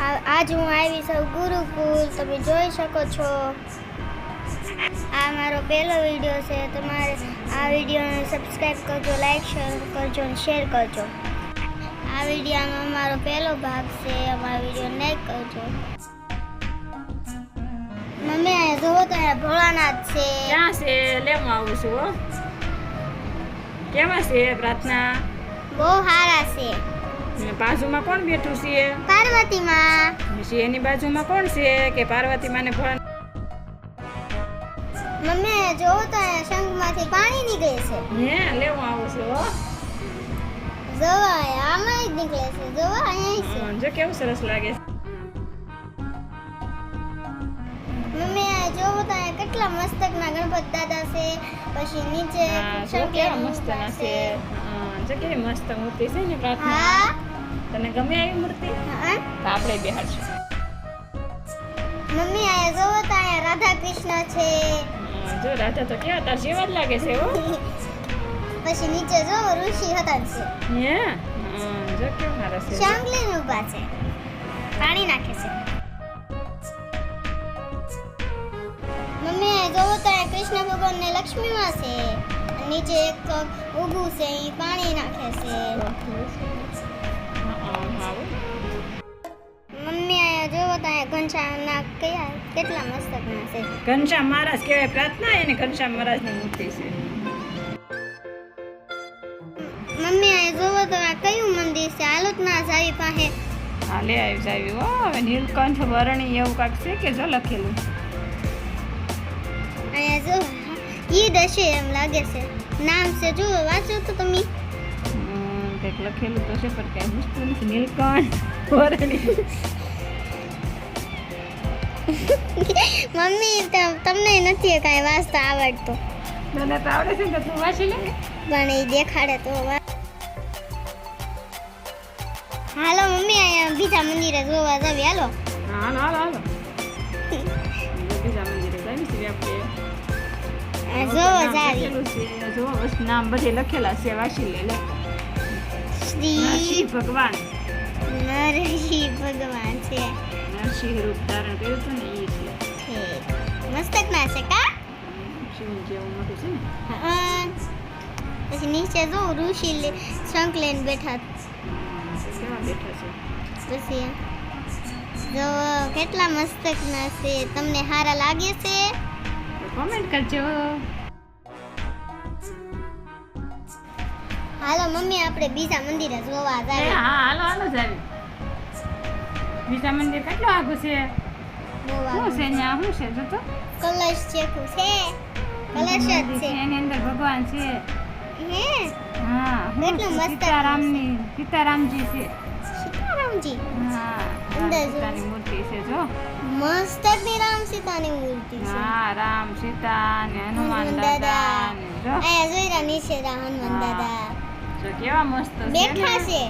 આજ હું આવી છું ગુરુકુલ. તમે જોઈ શકો છો આ મારો પહેલો વિડીયો છે. તમારે આ વિડીયોને સબસ્ક્રાઈબ કરજો, લાઈક કરજો અને શેર કરજો. આ વિડીયોનો અમારો પહેલો ભાગ છે. અમારો વિડીયો લાઈક કરજો. મમ્મી આ જોવો તો અહીંયા ભોળાનાથ છે. ક્યાં છે? લેવા આવું છું હો. કેવા છે પ્રાર્થના? બહુ સારા છે. ને બાજુમાં કોણ બેઠું છે? પાર્વતી માં. પછી એની બાજુમાં કોણ છે કે પાર્વતી માને ભોળા? મમ્મી જોવો તો અહીંયા શંખમાંથી પાણી નીકળે છે. હે લેવા આવું છું હો. જોવો આમાં જ નીકળે છે. જોવો અહીંયા છે. જો કેવું સરસ લાગે છે. મમ્મી આ જોવો તો અહીંયા કેટલા મસ્તકના ગણપત દાદા છે. પછી નીચે જો કેવા મસ્ત ના છે. જો કેવી મસ્ત મૂર્તિ છે ને પ્રાર્થના. હા તને ગમે આવી મૂર્તિ? હા તો આપણે બેહાડશું. મમ્મી આ જોવો તો અહીંયા રાધા કૃષ્ણ છે. જો રાધા તો કેવા તાર જેવા જ લાગે છે હો. પછી નીચે જો ઋષિ હતા છે. હે જો કેવા સારા છે. શાંગલીન ઊભા છે. પાણી નાખે છે. મમ્મી આ જોવો તો અહીંયા કૃષ્ણ ભગવાન ને લક્ષ્મી માં છે. નીચે એક ઊભું છે એ પાણી નાખે છે. મમ્મી આ જોવો તો અહીંયા ઘનશ્યામના કેટલા મસ્તકના છે. ઘનશ્યામ મહારાજ કહેવાય પ્રાર્થના, એને ઘનશ્યામ મહારાજની મૂર્તિ છે. મમ્મી આ જોવો તો આ કયું મંદિર છે? આલોકના જાવી પાસે. હાલે આવી જાવી હો. હવે નીલકંઠ વર્ણી એવું કાંક છે કે જો લખેલું. અહીંયા જો ઈદ હશે એમ લાગે છે. નામ છે જો વાંચો તો તમે. કંઈક લખેલું તો છે પણ કઈ મુશ્કેલ નથી. નીલકંઠ વર્ણી. મમ્મી તમને નથી કાંઈ વાંચતા આવડતું. મને તો આવડે છે ને તું વાંચી લે. પણ એ દેખાડે તો હાલો મમ્મી અહીંયા બીજા મંદિરે જોવા જાવી. હાલો હાલો હાલો હાલો. બીજા મંદિરે જાવી છીએ આપણે. જોવા જાવી. જો બસ નામ બધે લખેલા છે. વાંચી લે લે. શ્રી ભગવાન નરસિંહ ભગવાન છે. નરસિંહ રૂપ ધારણ કર્યું હતું ને એ છે. મસ્તક ના છે કા? શિવ જેવું મોટું છે ને. હા. પછી નીચે જો ઋષિ શંખ લઈને બેઠા. કેવા બેઠા છે. પછી જો કેટલા મસ્તક ના છે. તમને સારા લાગે છે? કોમેન્ટ કરજો. હાલો મમ્મી આપણે બીજા મંદિરે જોવા જાવી. હા હાલો હાલો જાવી. બીજા મંદિર કેટલું આગું છે? બહુ શું આગળ. છે ત્યાં? શું છે જો તો? કલશ ચેકું છે. કલશ જ છે. એની અંદર ભગવાન છે. હે હા કેટલું મસ્ત સીતારામજી છે. સીતારામજી. હા અંદર જો. સીતાની મૂર્તિ છે જો. મસ્તકની રામ સીતાની મૂર્તિ છે. હા રામ સીતા ને હનુમાન દાદા ને જો. અહીંયા જોઈરા નીચે હનુમાન હા. દાદા જો કેવા મસ્ત છે બેઠા ને. છે.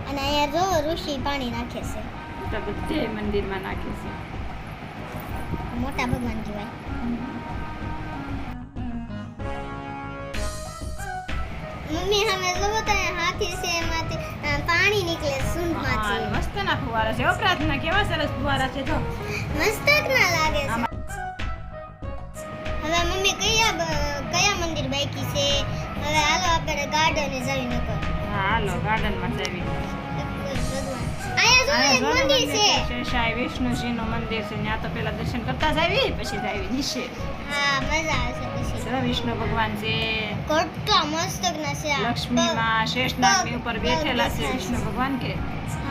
અને અહીંયા જો ઋષિ પાણી નાખે છે. તો બધે મંદિરમાં નાખે છે. મોટા ભગવાન કહેવાય. મમ્મી અમે જોવો તો અહીંયા હાથી છે. એમાંથી પાણી નીકળે હા, સૂંઢમાંથી. મસ્ત ના ફુવારા છે હો પ્રાર્થના. કેવા સરસ ફુવારા છે જો. મસ્તક ના લાગે છે. હવે મમ્મી કયા મંદિર બાકી છે? હવે હાલો આપણે ગાર્ડને જઈ નકર. હા હાલો ગાર્ડનમાં જાવી. અહીંયા જો એક મંદિર છે. શેષાય વિષ્ણુજીનું મંદિર છે. ત્યાં તો પેલા દર્શન કરતા જાવી પછી જાવી નીચે. હા મજા આવશે પછી. જો વિષ્ણુ ભગવાન છે. કેટલા મસ્તકના છે આ. લક્ષ્મીમાં શેષનાગની ઉપર બેઠેલા છે વિષ્ણુ ભગવાન કે.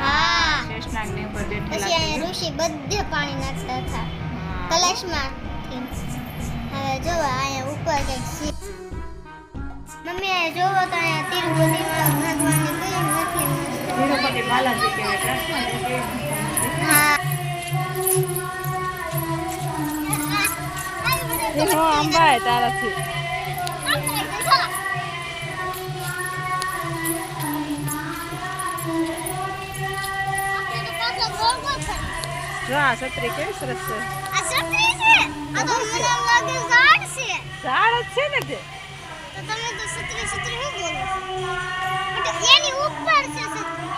હા શેષનાગની ઉપર બેઠેલા પછી છે. અહીંયા ઋષિ બધે પાણી નાખતા હતા હા. કલશમાં. હવે જો અહીંયા ઉપર કંઈક છે. મમ્મી અહીંયા જોવો તો અહીંયા તિરુપતિમાં ભગવાનની કઈ નથી. તિરુપતિ બાલાજી કહેવાય. કૃષ્ણ છે. હા દેખો અંબાય તારાથી. જો આ છત્રી કેવી સરસ છે. આ છત્રી છે. આ તો મને એમ લાગે ઝાડ છે. ઝાડ જ છે ને તે. તો તમે તો છત્રી શું બોલો? એની ઉપર છે છત્રી.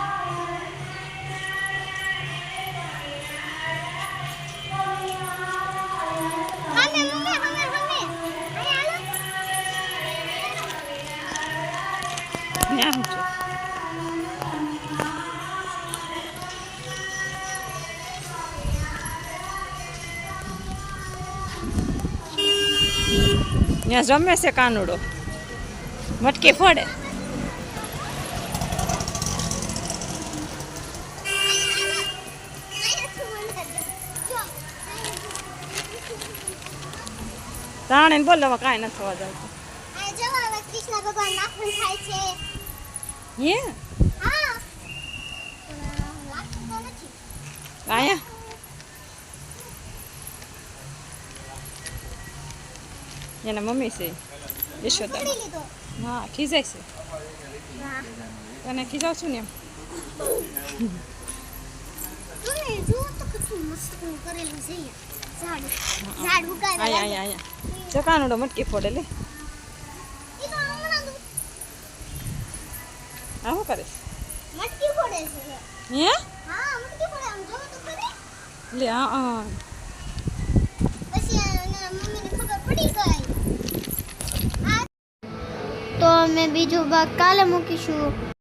ત્યાં જમે છે કાનુડો, મટકી ફોડે. તાણે બોલ હવે કાંઈ નથી થવા જતું. કૃષ્ણ ભગવાન નાખવું થાય છે. હે હા લાગતું તો નથી. આયા એના મમ્મી છે યશોદા. પકડી લીધો. હા ખીજાય છે. વાહ તને ખીજાવ છું ને એમ. તમે જુઓ તો કેટલું મસ્ત કરેલું છે ઝાડ ઝાડ ઉગાડ્યા. અહીંયા અહીંયા અહીંયા જો કાનુડો મટકી ફોડે લે. ઈ તો હમણાં આ શું કરે છે? મટકી ફોડે છે. હે હા મટકી ફોડે. આમ જોવો તો ખરી. લે હા પછી એના મમ્મીને ખબર પડી ગઈ. તો અમે બીજો ભાગ કાલે મૂકીશું.